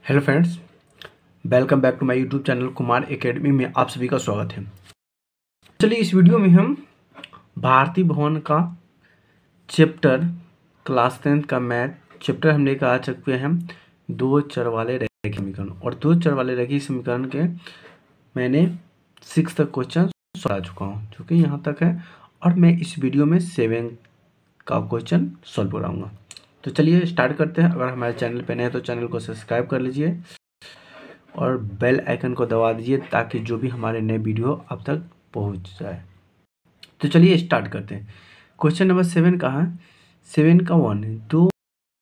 Hello friends, welcome back to my YouTube channel Kumar Academy में आप सभी का स्वागत है। चलिए इस वीडियो में हम भारतीय भवन का चैप्टर क्लास 10 का मैथ चैप्टर हम लेकर आ चुके हैं दो चर वाले रेखीय समीकरण। और दो चर वाले रेखीय समीकरण के मैंने 6 तक क्वेश्चन सॉल्व आ चुका हूँ, जो कि यहाँ तक है। और मैं इस वीडियो में 7 का क्वेश्चन सॉल्व कराऊंगा। तो चलिए स्टार्ट करते हैं। अगर हमारे चैनल पे नए हैं तो चैनल को सब्सक्राइब कर लीजिए और बेल आइकन को दबा दीजिए ताकि जो भी हमारे नए वीडियो अब तक पहुंच जाए। तो चलिए स्टार्ट करते हैं। क्वेश्चन नंबर 7 कहा है, 7 का 1 है। दो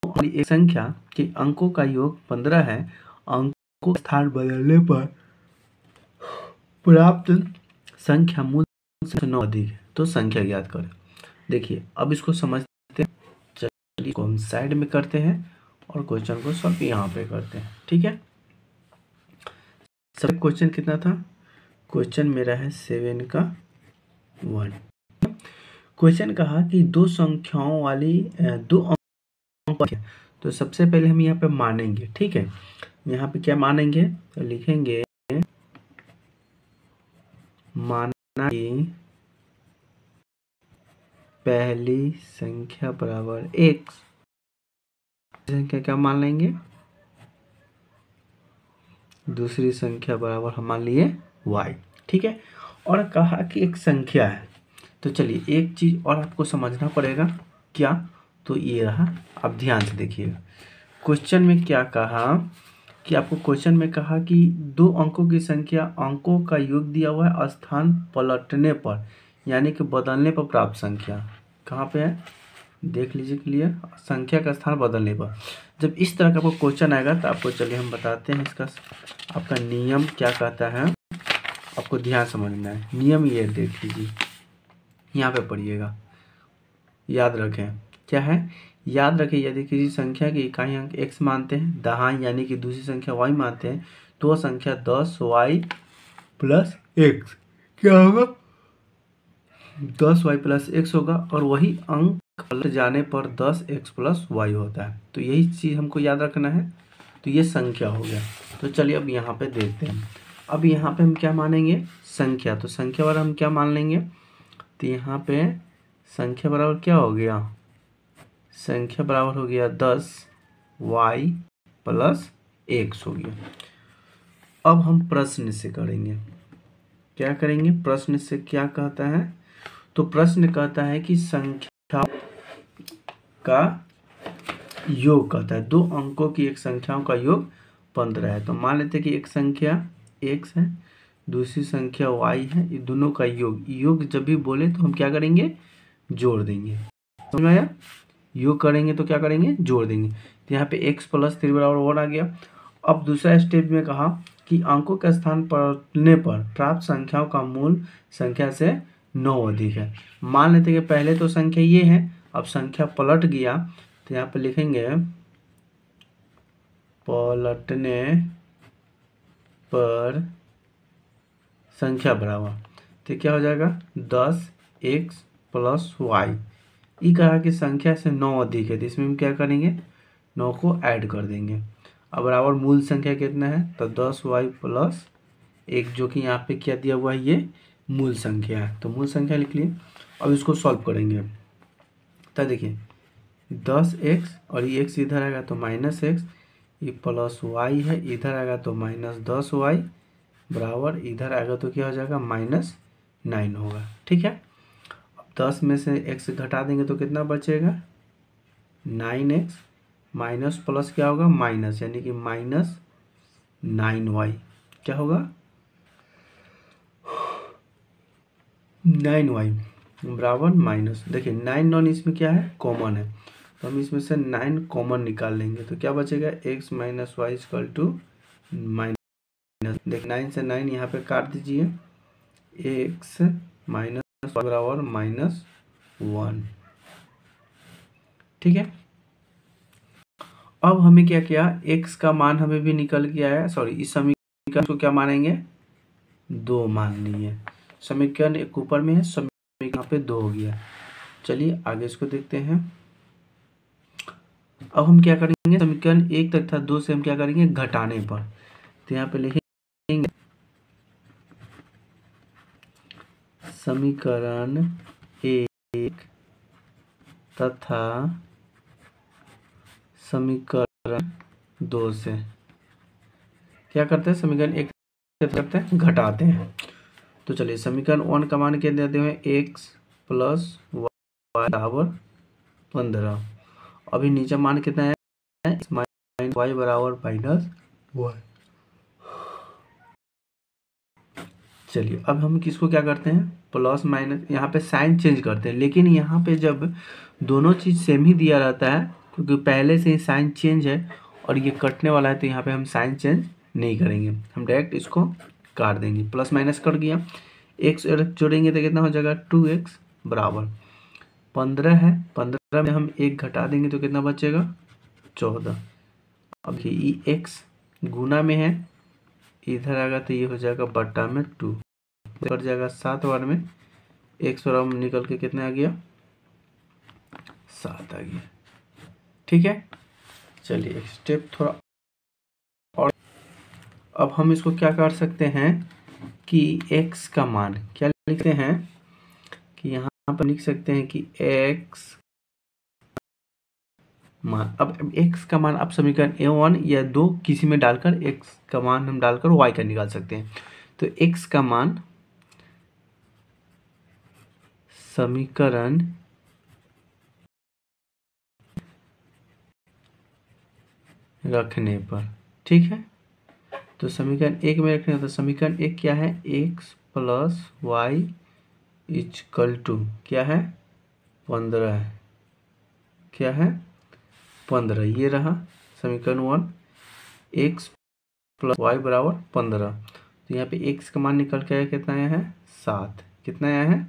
वाली एक संख्या के अंकों का योग 15 है। अंकों का स्थान बदलने पर प्राप्त संख्या मूल से 9 अधिक है, तो संख्या ज्ञात करें। देखिए अब इसको समझते हैं। चलिए इसको हम साइड में करते हैं और क्वेश्चन को सॉल्व यहाँ पे करते हैं। ठीक है, सब क्वेश्चन कितना था? क्वेश्चन मेरा है 7 का 1। क्वेश्चन कहा कि दो संख्याओं वाली दो अंक, तो सबसे पहले हम यहाँ पे मानेंगे। ठीक है, यहाँ पे क्या मानेंगे? तो लिखेंगे माना कि पहली संख्या बराबर x, संख्या क्या मान लेंगे? दूसरी संख्या बराबर हम मान लिए y। ठीक है, और कहा कि एक संख्या है। तो चलिए एक चीज और आपको समझना पड़ेगा, क्या? तो ये रहा, अब ध्यान से देखिएगा। क्वेश्चन में क्या कहा कि आपको क्वेश्चन में कहा कि दो अंकों की संख्या, अंकों का योग दिया हुआ है, स्थान पलटने पर यानी कि बदलने पर प्राप्त संख्या कहाँ पे है? देख लीजिए क्लियर, संख्या का स्थान बदलने पर। जब इस तरह का आपको क्वेश्चन आएगा तो आपको चलिए हम बताते हैं इसका आपका नियम क्या कहता है। आपको ध्यान समझना है। नियम ये देख लीजिए, यहाँ पे पढ़िएगा, याद रखें। क्या है? याद रखें, यदि किसी संख्या की इकाई अंक x मानते हैं, दहाई यानी कि दूसरी संख्या y मानते हैं, तो वह संख्या 10y प्लस x क्या होगा? 10y प्लस x होगा। और वही अंक पलट जाने पर 10x प्लस y होता है। तो यही चीज़ हमको याद रखना है। तो ये संख्या हो गया। तो चलिए अब यहाँ पे देखते हैं। अब यहाँ पे हम क्या मानेंगे? संख्या। तो संख्या बराबर हम क्या मान लेंगे? तो यहाँ पे संख्या बराबर क्या हो गया? संख्या बराबर हो गया 10y प्लस x हो गया। अब हम प्रश्न से करेंगे। क्या करेंगे? प्रश्न से क्या कहता है? तो प्रश्न कहता है कि संख्या का योग कहता है, दो अंकों की एक संख्याओं का योग 15 है। तो मान लेते हैं कि एक संख्या x है, दूसरी संख्या y है, ये दोनों का योग। योग जब भी बोले तो हम क्या करेंगे? जोड़ देंगे। समझ में आया? योग करेंगे तो क्या करेंगे? जोड़ देंगे। तो यहाँ पे x प्लस 3 बराबर 1 आ गया। अब दूसरा स्टेप में कहा कि अंकों के स्थान पलटने पर प्राप्त संख्याओं का मूल संख्या से 9 अधिक है। मान लेते हैं कि पहले तो संख्या ये है, अब संख्या पलट गया तो यहाँ पे लिखेंगे पलटने पर संख्या बराबर, तो क्या हो जाएगा? 10x plus y। ये कहा कि संख्या से 9 अधिक है, तो इसमें हम क्या करेंगे? 9 को ऐड कर देंगे। अब बराबर मूल संख्या कितना है? तो 10y प्लस 1, जो कि यहाँ पे क्या दिया हुआ है? ये मूल संख्या है। तो मूल संख्या लिख लिए। अब इसको सॉल्व करेंगे। तो देखिए 10x और ये x इधर आएगा तो माइनस x, ये प्लस y है, इधर आएगा तो माइनस 10y बराबर, इधर आएगा तो क्या हो जाएगा? माइनस 9 होगा। ठीक है, अब 10 में से x घटा देंगे तो कितना बचेगा? 9x माइनस प्लस क्या होगा? माइनस, यानी कि माइनस 9y क्या होगा? 9y बराबर माइनस, देखिए 9 9 इसमें क्या है? कॉमन है, तो हम इसमें से 9 कॉमन निकाल लेंगे तो क्या बचेगा? x minus y equal to minus, देखिए 9 से 9 यहाँ पे काट दीजिए, x माइनस बराबर माइनस 1। ठीक है, अब हमें क्या किया? x का मान हमें भी निकल के आया। सॉरी, इस समीकरण को क्या मानेंगे? 2 मान लिए। समीकरण एक ऊपर में है, समीकरण यहाँ पे 2 हो गया। चलिए आगे इसको देखते हैं। अब हम क्या करेंगे, समीकरण 1 तथा 2 से हम क्या करेंगे, घटाने पर। तो यहाँ पे लिखेंगे समीकरण 1 तथा समीकरण 2 से क्या करते हैं, समीकरण 1 करते हैं, घटाते हैं। तो चलिए समीकरण 1 का मान क्या देते हैं, x प्लस वाई बराबर 15। अभी नीचे मान कितना है, माइनस वाई बराबर माइनस वाई। चलिए अब हम किसको क्या करते हैं, प्लस माइनस, यहाँ पे साइन चेंज करते हैं। लेकिन यहाँ पे जब दोनों चीज़ सेम ही दिया रहता है, क्योंकि पहले से ही साइन चेंज है और ये कटने वाला है, तो यहाँ पे हम साइन चेंज नहीं करेंगे, हम डायरेक्ट इसको काट देंगे। प्लस माइनस कट गया, एक्स जोड़ेंगे तो कितना हो जाएगा, 2x बराबर 15 है। 15 में हम 1 घटा देंगे तो कितना बचेगा, 14। अब ये x गुना में है, इधर आएगा तो ये हो जाएगा बट्टा में 2, कट जाएगा 7 बार में, x बराबर निकल के कितना आ गया, 7 आ गया। ठीक है, चलिए एक स्टेप थोड़ा और। अब हम इसको क्या कर सकते हैं कि x का मान क्या लिखते हैं, कि यहाँ पर लिख सकते हैं कि x मान, अब x का मान आप समीकरण A1 या 2 किसी में डालकर x का मान हम डालकर y का निकाल सकते हैं। तो x का मान समीकरण रखने पर, ठीक है, तो समीकरण 1 में रखने, तो समीकरण 1 क्या है, x plus y equal to क्या है, 15 है, क्या है 15, ये रहा समीकरण 1, x प्लस वाई बराबर 15। तो यहाँ पे x का मान निकल के आया, कितना आया है, 7। कितना आया है,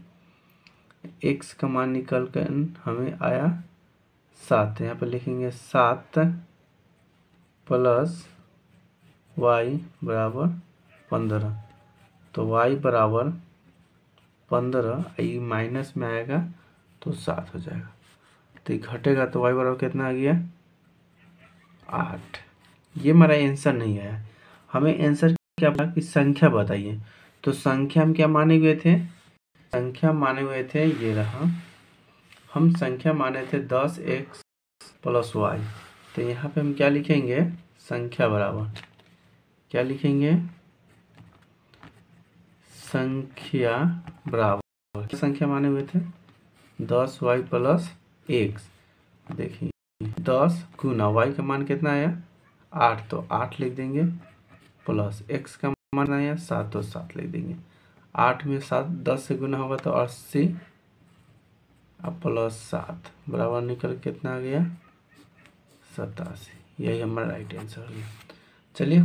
x का मान निकल कर हमें आया 7। यहाँ पे लिखेंगे 7 प्लस y बराबर 15। तो y बराबर 15, ये माइनस में आएगा तो 7 हो जाएगा। तो ये घटेगा तो y बराबर कितना आ गया, 8। ये हमारा आंसर नहीं आया, हमें आंसर क्या बोला कि संख्या बताइए। तो संख्या हम क्या माने हुए थे, संख्या माने हुए थे, ये रहा, हम संख्या माने थे 10x प्लस वाई। तो यहाँ पे हम क्या लिखेंगे, संख्या बराबर क्या लिखेंगे, संख्या बराबर, क्या संख्या माने हुए थे, 10y प्लस x। देखिए 10 गुना y का मान कितना आया, 8, तो 8 लिख देंगे, प्लस x का मान आया 7, तो 7 लिख देंगे। 8 में 7 10 से गुना होगा तो 80, अब प्लस 7 बराबर निकल कितना आ गया, 87। यही हमारा राइट आंसर हो गया। चलिए